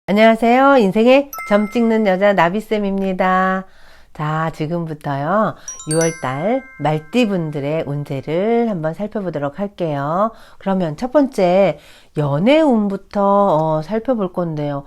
안녕하세요. 인생의 점 찍는 여자 나비쌤입니다. 자, 지금부터요, 6월달 말띠분들의 운세를 한번 살펴보도록 할게요. 그러면 첫 번째, 연애운부터 살펴볼 건데요.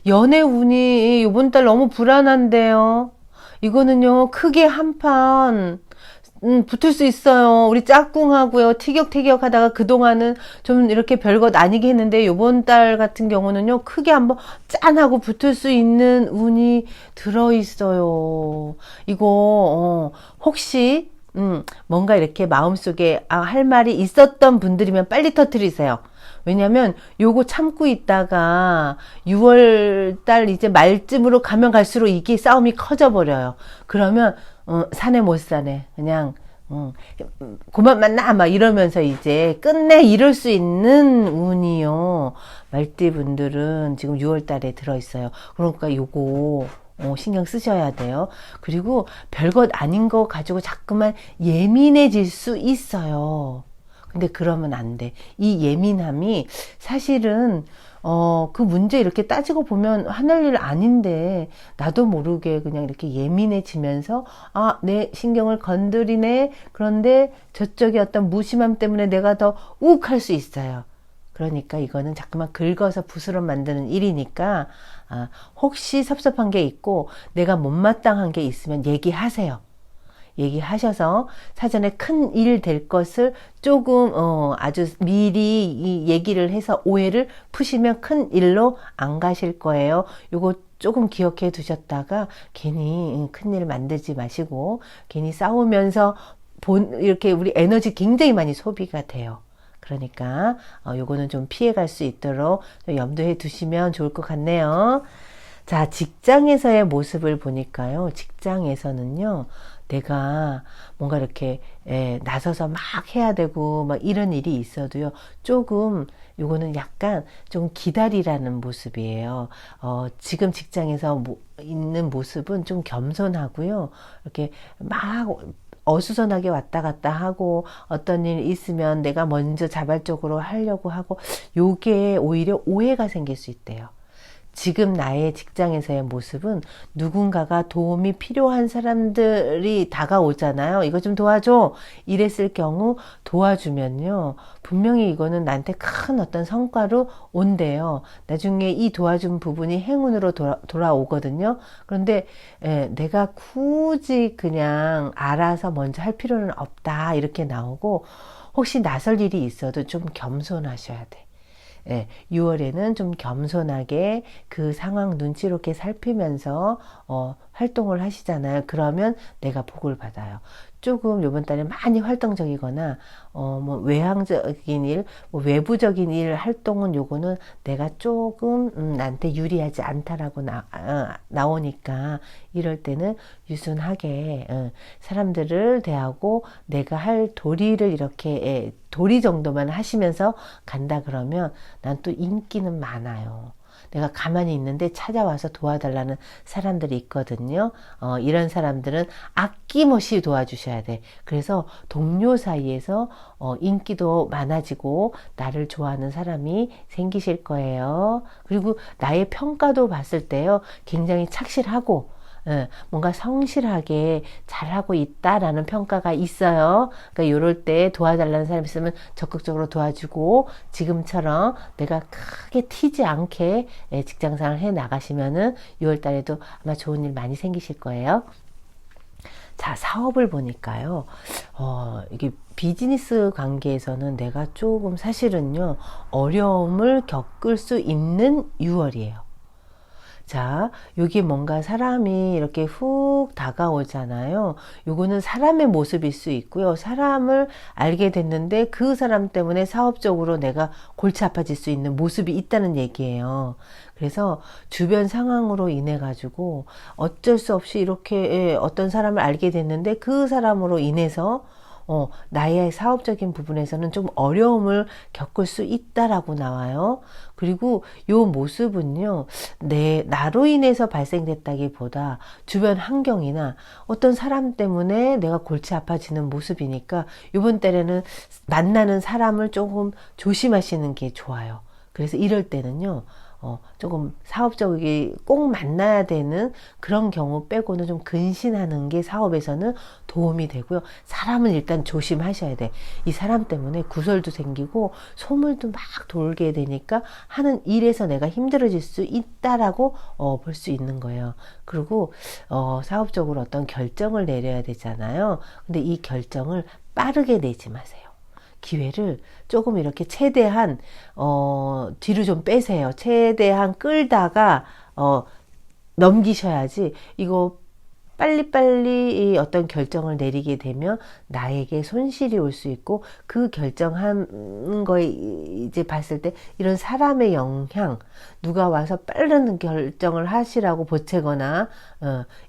연애운이 이번 달 너무 불안한데요. 이거는요, 크게 한판 붙을 수 있어요. 우리 짝꿍하고요. 티격태격 하다가 그동안은 좀 이렇게 별것 아니게 했는데 요번 달 같은 경우는요. 크게 한번 짠하고 붙을 수 있는 운이 들어있어요. 이거 혹시 뭔가 이렇게 마음속에 할 말이 있었던 분들이면 빨리 터뜨리세요. 왜냐면 요거 참고 있다가 6월 달 이제 말쯤으로 가면 갈수록 이게 싸움이 커져 버려요. 그러면 사내 못 사내 그냥 그만 만나 막 이러면서 이제 끝내 이럴 수 있는 운이요. 말띠분들은 지금 6월 달에 들어있어요. 그러니까 요거 신경 쓰셔야 돼요. 그리고 별것 아닌 거 가지고 자꾸만 예민해질 수 있어요. 근데 그러면 안 돼. 이 예민함이 사실은 그 문제 이렇게 따지고 보면 하늘 일 아닌데 나도 모르게 그냥 이렇게 예민해지면서 내 신경을 건드리네. 그런데 저쪽에 어떤 무심함 때문에 내가 더 욱할 수 있어요. 그러니까 이거는 자꾸만 긁어서 붓으로 만드는 일이니까 혹시 섭섭한 게 있고 내가 못마땅한 게 있으면 얘기하세요. 얘기하셔서 사전에 큰 일 될 것을 조금 아주 미리 이 얘기를 해서 오해를 푸시면 큰 일로 안 가실 거예요. 요거 조금 기억해 두셨다가 괜히 큰 일 만들지 마시고 괜히 싸우면서 이렇게 우리 에너지 굉장히 많이 소비가 돼요. 그러니까 요거는 좀 피해갈 수 있도록 염두해 두시면 좋을 것 같네요. 자, 직장에서의 모습을 보니까요. 직장에서는요. 내가 뭔가 이렇게 나서서 막 해야 되고 막 이런 일이 있어도요. 조금 요거는 약간 좀 기다리라는 모습이에요. 지금 직장에서 있는 모습은 좀 겸손하고요. 이렇게 막 어수선하게 왔다 갔다 하고 어떤 일 있으면 내가 먼저 자발적으로 하려고 하고 요게 오히려 오해가 생길 수 있대요. 지금 나의 직장에서의 모습은 누군가가 도움이 필요한 사람들이 다가오잖아요. 이거 좀 도와줘. 이랬을 경우 도와주면요. 분명히 이거는 나한테 큰 어떤 성과로 온대요. 나중에 이 도와준 부분이 행운으로 돌아오거든요. 그런데 내가 굳이 그냥 알아서 먼저 할 필요는 없다. 이렇게 나오고 혹시 나설 일이 있어도 좀 겸손하셔야 돼. 6월에는 좀 겸손하게 그 상황 눈치 높게 살피면서 활동을 하시잖아요. 그러면 내가 복을 받아요. 조금 요번 달에 많이 활동적이거나 뭐 외향적인 일, 뭐 외부적인 일 활동은 요거는 내가 조금 나한테 유리하지 않다라고 나오니까 이럴 때는 유순하게 사람들을 대하고 내가 할 도리를 이렇게 도리 정도만 하시면서 간다 그러면 난 또 인기는 많아요. 내가 가만히 있는데 찾아와서 도와달라는 사람들이 있거든요. 이런 사람들은 아낌없이 도와주셔야 돼. 그래서 동료 사이에서 인기도 많아지고 나를 좋아하는 사람이 생기실 거예요. 그리고 나의 평가도 봤을 때요. 굉장히 착실하고 뭔가 성실하게 잘하고 있다라는 평가가 있어요. 그러니까 이럴 때 도와달라는 사람이 있으면 적극적으로 도와주고 지금처럼 내가 크게 튀지 않게 직장생활 해 나가시면은 6월 달에도 아마 좋은 일 많이 생기실 거예요. 자, 사업을 보니까요. 이게 비즈니스 관계에서는 내가 조금 사실은요. 어려움을 겪을 수 있는 6월이에요. 자, 여기 뭔가 사람이 이렇게 훅 다가오잖아요. 요거는 사람의 모습일 수 있고요. 사람을 알게 됐는데 그 사람 때문에 사업적으로 내가 골치 아파질 수 있는 모습이 있다는 얘기예요. 그래서 주변 상황으로 인해 가지고 어쩔 수 없이 이렇게 어떤 사람을 알게 됐는데 그 사람으로 인해서 나의 사업적인 부분에서는 좀 어려움을 겪을 수 있다라고 나와요. 그리고 요 모습은요, 나로 인해서 발생됐다기보다 주변 환경이나 어떤 사람 때문에 내가 골치 아파지는 모습이니까 이번 달에는 만나는 사람을 조금 조심하시는 게 좋아요. 그래서 이럴 때는요, 조금 사업적이 꼭 만나야 되는 그런 경우 빼고는 좀 근신하는 게 사업에서는 도움이 되고요. 사람은 일단 조심하셔야 돼. 이 사람 때문에 구설도 생기고 소문도 막 돌게 되니까 하는 일에서 내가 힘들어질 수 있다라고 볼 수 있는 거예요. 그리고 사업적으로 어떤 결정을 내려야 되잖아요. 근데 이 결정을 빠르게 내지 마세요. 기회를 조금 이렇게 최대한 뒤로 좀 빼세요. 최대한 끌다가 넘기셔야지. 이거 빨리빨리 어떤 결정을 내리게 되면 나에게 손실이 올 수 있고, 그 결정하는 거에 이제 봤을 때 이런 사람의 영향, 누가 와서 빠른 결정을 하시라고 보채거나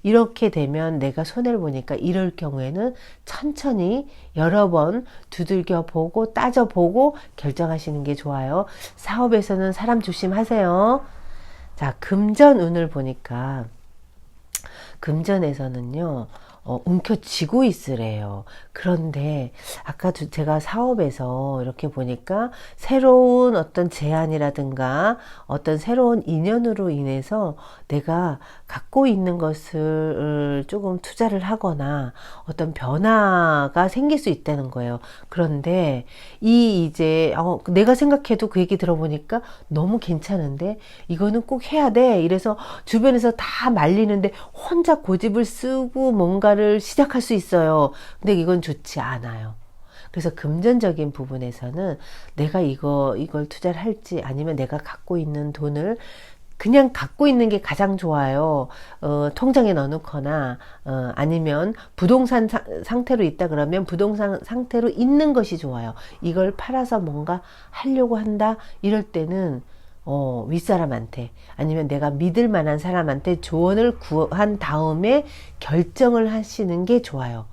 이렇게 되면 내가 손해를 보니까, 이럴 경우에는 천천히 여러 번 두들겨 보고 따져 보고 결정하시는 게 좋아요. 사업에서는 사람 조심하세요. 자, 금전운을 보니까 금전에서는요, 움켜쥐고 있으래요. 그런데 아까 제가 사업에서 이렇게 보니까 새로운 어떤 제안이라든가 어떤 새로운 인연으로 인해서 내가 갖고 있는 것을 조금 투자를 하거나 어떤 변화가 생길 수 있다는 거예요. 그런데 이제 내가 생각해도 그 얘기 들어보니까 너무 괜찮은데 이거는 꼭 해야 돼. 이래서 주변에서 다 말리는데 혼자 고집을 쓰고 뭔가를 시작할 수 있어요. 근데 이건 좋지 않아요. 그래서 금전적인 부분에서는 내가 이걸 투자를 할지, 아니면 내가 갖고 있는 돈을 그냥 갖고 있는 게 가장 좋아요. 통장에 넣어놓거나 아니면 부동산 상태로 있다 그러면 부동산 상태로 있는 것이 좋아요. 이걸 팔아서 뭔가 하려고 한다 이럴 때는 윗사람한테, 아니면 내가 믿을 만한 사람한테 조언을 구한 다음에 결정을 하시는 게 좋아요.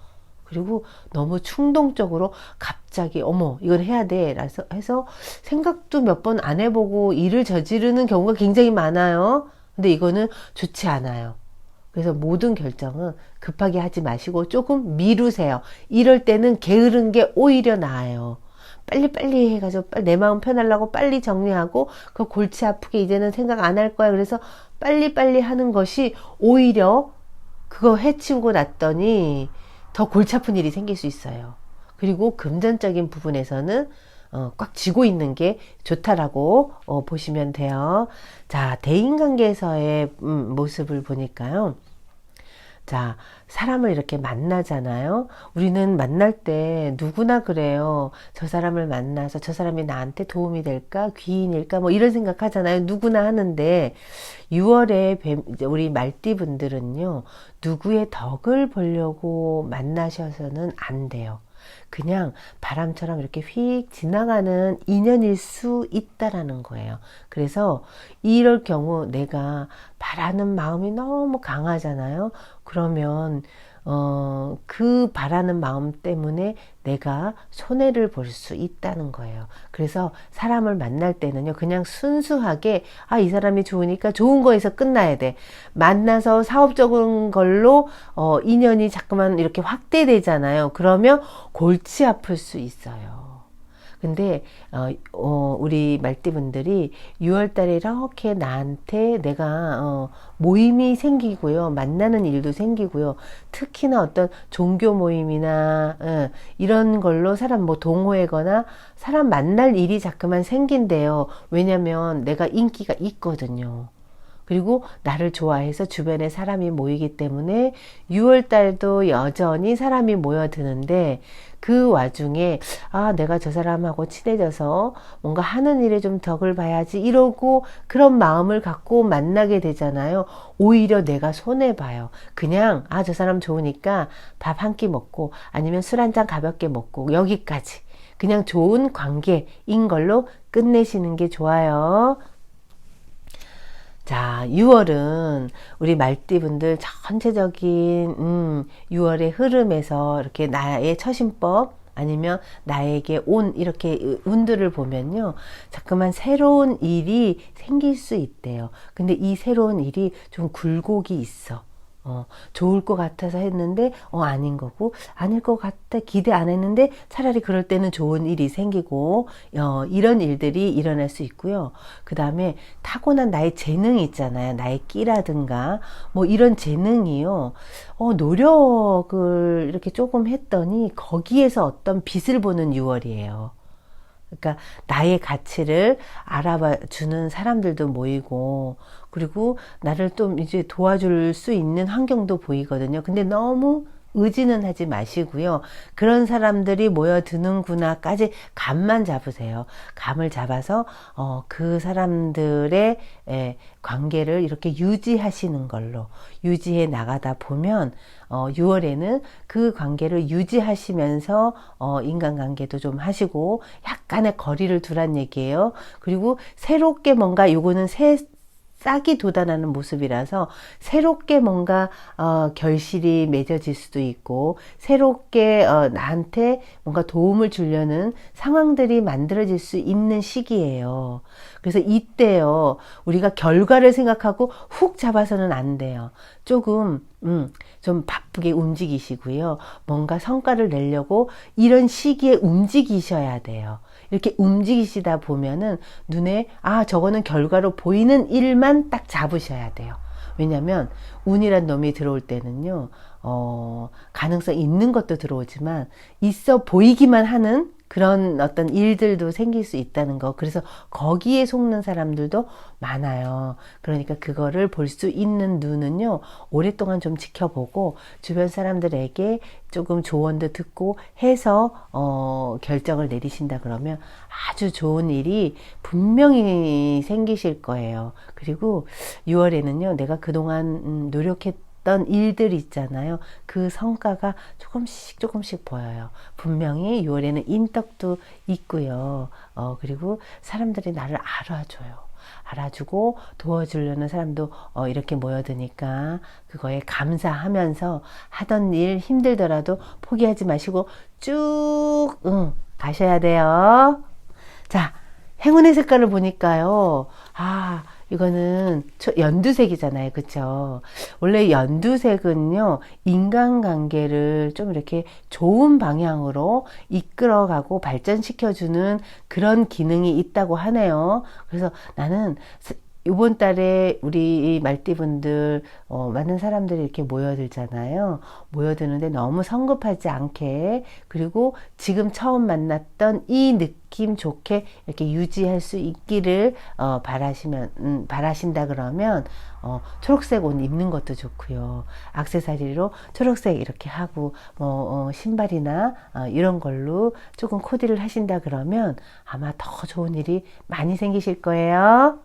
그리고 너무 충동적으로 갑자기 이건 해야 돼 해서 생각도 몇 번 안 해보고 일을 저지르는 경우가 굉장히 많아요. 근데 이거는 좋지 않아요. 그래서 모든 결정은 급하게 하지 마시고 조금 미루세요. 이럴 때는 게으른 게 오히려 나아요. 빨리빨리 해가지고 내 마음 편하려고 빨리 정리하고 그 골치 아프게 이제는 생각 안 할 거야. 그래서 빨리빨리 하는 것이 오히려 그거 해치우고 났더니 더 골치 아픈 일이 생길 수 있어요. 그리고 금전적인 부분에서는 꽉 쥐고 있는 게 좋다라고 보시면 돼요. 자, 대인관계에서의 모습을 보니까요. 자, 사람을 이렇게 만나잖아요. 우리는 만날 때 누구나 그래요. 저 사람을 만나서 저 사람이 나한테 도움이 될까? 귀인일까? 뭐 이런 생각 하잖아요. 누구나 하는데 6월에 우리 말띠분들은요. 누구의 덕을 보려고 만나셔서는 안 돼요. 그냥 바람처럼 이렇게 휙 지나가는 인연일 수 있다라는 거예요. 그래서 이럴 경우 내가 바라는 마음이 너무 강하잖아요. 그러면 그 바라는 마음 때문에 내가 손해를 볼 수 있다는 거예요. 그래서 사람을 만날 때는요, 그냥 순수하게 이 사람이 좋으니까 좋은 거에서 끝나야 돼. 만나서 사업적인 걸로 인연이 자꾸만 이렇게 확대되잖아요. 그러면 골치 아플 수 있어요. 근데 우리 말띠분들이 6월달에 이렇게 나한테 내가 모임이 생기고요, 만나는 일도 생기고요, 특히나 어떤 종교 모임이나 이런 걸로 사람 동호회거나 사람 만날 일이 자꾸만 생긴대요. 왜냐면 내가 인기가 있거든요. 그리고 나를 좋아해서 주변에 사람이 모이기 때문에 6월달도 여전히 사람이 모여드는데, 그 와중에 내가 저 사람하고 친해져서 뭔가 하는 일에 좀 덕을 봐야지 이러고 그런 마음을 갖고 만나게 되잖아요. 오히려 내가 손해봐요. 그냥 저 사람 좋으니까 밥 한 끼 먹고 아니면 술 한 잔 가볍게 먹고 여기까지 그냥 좋은 관계인 걸로 끝내시는 게 좋아요. 자, 6월은 우리 말띠분들 전체적인 6월의 흐름에서 이렇게 나의 처신법 아니면 나에게 온 이렇게 운들을 보면요, 자꾸만 새로운 일이 생길 수 있대요. 근데 이 새로운 일이 좀 굴곡이 있어. 좋을 것 같아서 했는데, 아닌 거고, 아닐 것 같아, 기대 안 했는데, 차라리 그럴 때는 좋은 일이 생기고, 이런 일들이 일어날 수 있고요. 그 다음에 타고난 나의 재능이 있잖아요. 나의 끼라든가, 뭐 이런 재능이요. 노력을 이렇게 조금 했더니, 거기에서 어떤 빛을 보는 6월이에요. 그러니까 나의 가치를 알아봐 주는 사람들도 모이고, 그리고 나를 좀 이제 도와줄 수 있는 환경도 보이거든요. 근데 너무 의지는 하지 마시고요. 그런 사람들이 모여드는구나까지 감만 잡으세요. 감을 잡아서 그 사람들의 관계를 이렇게 유지하시는 걸로 유지해 나가다 보면 6월에는 그 관계를 유지하시면서 인간관계도 좀 하시고 약간의 거리를 두란 얘기예요. 그리고 새롭게 뭔가 요거는 싹이 돋아나는 모습이라서 새롭게 뭔가 결실이 맺어질 수도 있고 새롭게 나한테 뭔가 도움을 주려는 상황들이 만들어질 수 있는 시기예요. 그래서 이때요, 우리가 결과를 생각하고 훅 잡아서는 안 돼요. 조금 좀 바쁘게 움직이시고요. 뭔가 성과를 내려고 이런 시기에 움직이셔야 돼요. 이렇게 움직이시다 보면은 눈에 저거는 결과로 보이는 일만 딱 잡으셔야 돼요. 왜냐면 운이란 놈이 들어올 때는요, 가능성 있는 것도 들어오지만 있어 보이기만 하는 그런 어떤 일들도 생길 수 있다는 거. 그래서 거기에 속는 사람들도 많아요. 그러니까 그거를 볼 수 있는 눈은요, 오랫동안 좀 지켜보고 주변 사람들에게 조금 조언도 듣고 해서 결정을 내리신다 그러면 아주 좋은 일이 분명히 생기실 거예요. 그리고 6월에는요, 내가 그동안 노력했던 일들 있잖아요. 그 성과가 조금씩 보여요. 분명히 6월에는 인덕도 있고요. 그리고 사람들이 나를 알아줘요. 알아주고 도와주려는 사람도 이렇게 모여드니까 그거에 감사하면서 하던 일 힘들더라도 포기하지 마시고 쭉 가셔야 돼요. 자, 행운의 색깔을 보니까요. 이거는 연두색이잖아요. 그쵸? 원래 연두색은요, 인간관계를 좀 이렇게 좋은 방향으로 이끌어가고 발전시켜주는 그런 기능이 있다고 하네요. 그래서 나는 이번 달에 우리 말띠분들 많은 사람들이 이렇게 모여들잖아요. 모여드는데 너무 성급하지 않게, 그리고 지금 처음 만났던 이 느낌 좋게 이렇게 유지할 수 있기를 바라신다 그러면 초록색 옷 입는 것도 좋고요. 액세서리로 초록색 이렇게 하고 신발이나 이런 걸로 조금 코디를 하신다 그러면 아마 더 좋은 일이 많이 생기실 거예요.